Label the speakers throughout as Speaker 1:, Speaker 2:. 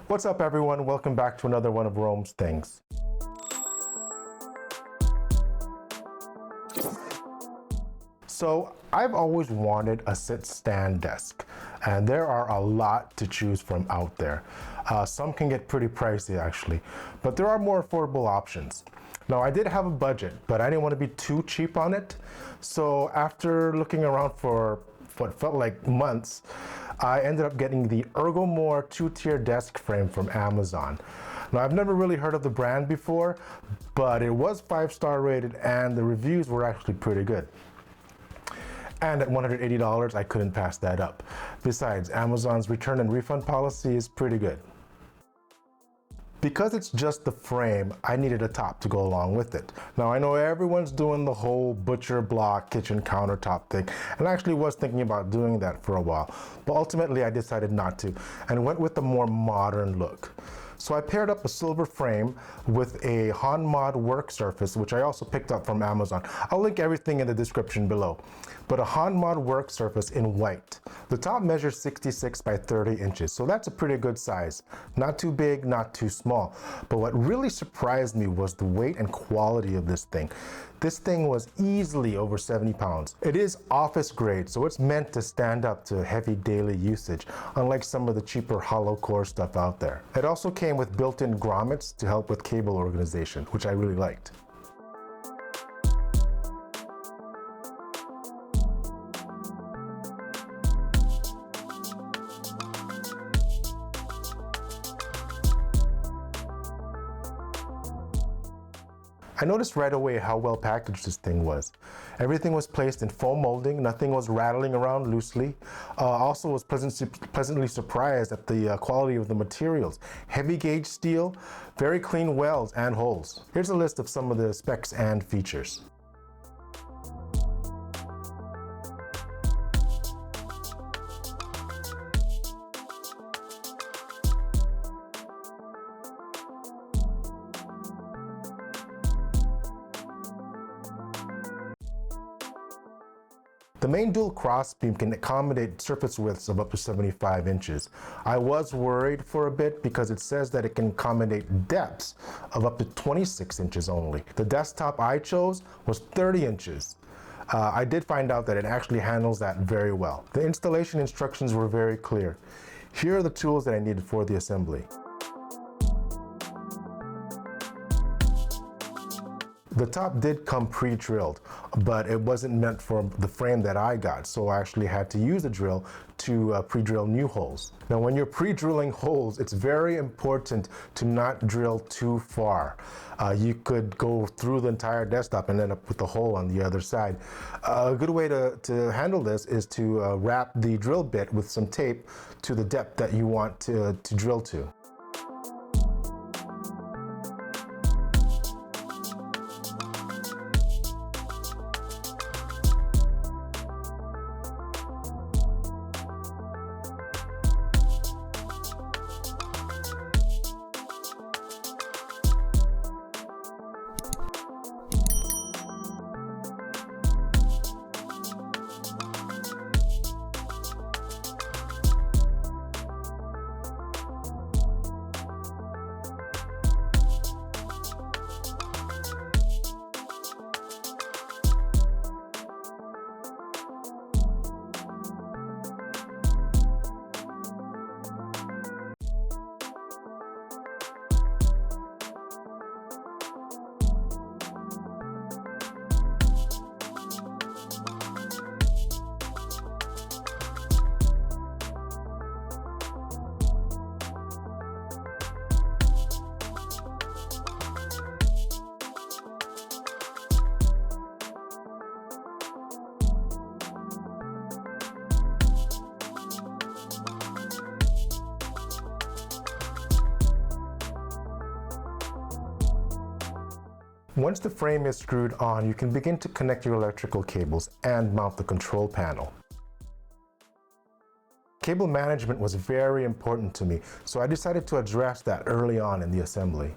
Speaker 1: What's up, everyone? Welcome back to another one of Rome's Things. So I've always wanted a sit-stand desk, and there are a lot to choose from out there. Some can get pretty pricey actually, but there are more affordable options. Now, I did have a budget, but I didn't want to be too cheap on it. So after looking around for what felt like months, I ended up getting the Ergomore 2-tier desk frame from Amazon. Now, I've never really heard of the brand before, but it was 5-star rated and the reviews were actually pretty good. And at $180, I couldn't pass that up. Besides, Amazon's return and refund policy is pretty good. Because it's just the frame, I needed a top to go along with it. Now, I know everyone's doing the whole butcher block kitchen countertop thing, and I actually was thinking about doing that for a while, but ultimately I decided not to, and went with a more modern look. So I paired up a silver frame with a HonMod work surface, which I also picked up from Amazon. I'll link everything in the description below. But a HonMod work surface in white. The top measures 66 by 30 inches, so that's a pretty good size. Not too big, not too small. But what really surprised me was the weight and quality of this thing. This thing was easily over 70 pounds. It is office grade, so it's meant to stand up to heavy daily usage, unlike some of the cheaper hollow core stuff out there. It also came with built-in grommets to help with cable organization, which I really liked. I noticed right away how well packaged this thing was. Everything was placed in foam molding, nothing was rattling around loosely. Also was pleasantly surprised at the quality of the materials. Heavy gauge steel, very clean welds and holes. Here's a list of some of the specs and features. The main dual crossbeam can accommodate surface widths of up to 75 inches. I was worried for a bit because it says that it can accommodate depths of up to 26 inches only. The desktop I chose was 30 inches. I did find out that it actually handles that very well. The installation instructions were very clear. Here are the tools that I needed for the assembly. The top did come pre-drilled, but it wasn't meant for the frame that I got, so I actually had to use a drill to pre-drill new holes. Now, when you're pre-drilling holes, it's very important to not drill too far. You could go through the entire desktop and end up with a hole on the other side. A good way to handle this is to wrap the drill bit with some tape to the depth that you want to drill to. Once the frame is screwed on, you can begin to connect your electrical cables and mount the control panel. Cable management was very important to me, so I decided to address that early on in the assembly.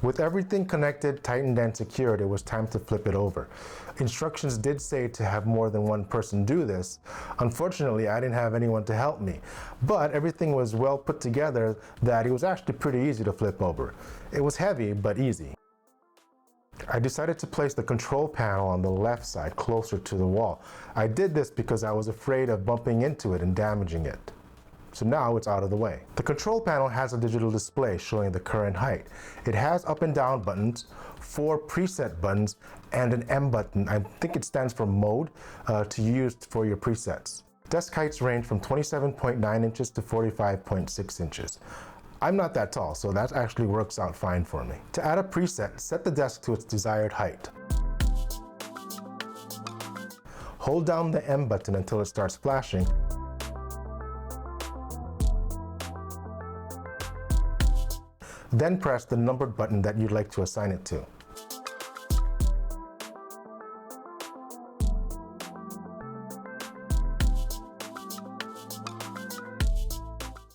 Speaker 1: With everything connected, tightened, and secured, it was time to flip it over. Instructions did say to have more than one person do this. Unfortunately, I didn't have anyone to help me, but everything was well put together that it was actually pretty easy to flip over. It was heavy, but easy. I decided to place the control panel on the left side closer to the wall. I did this because I was afraid of bumping into it and damaging it. So now it's out of the way. The control panel has a digital display showing the current height. It has up and down buttons, 4 preset buttons, and an M button. I think it stands for mode to use for your presets. Desk heights range from 27.9 inches to 45.6 inches. I'm not that tall, so that actually works out fine for me. To add a preset, set the desk to its desired height. Hold down the M button until it starts flashing. Then press the numbered button that you'd like to assign it to.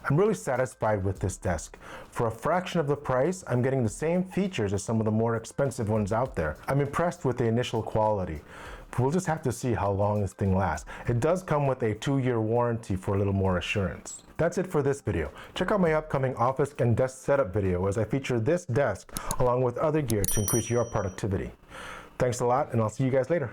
Speaker 1: I'm really satisfied with this desk. For a fraction of the price, I'm getting the same features as some of the more expensive ones out there. I'm impressed with the initial quality. We'll just have to see how long this thing lasts. It does come with a 2-year warranty for a little more assurance. That's it for this video. Check out my upcoming office and desk setup video as I feature this desk along with other gear to increase your productivity. Thanks a lot, and I'll see you guys later.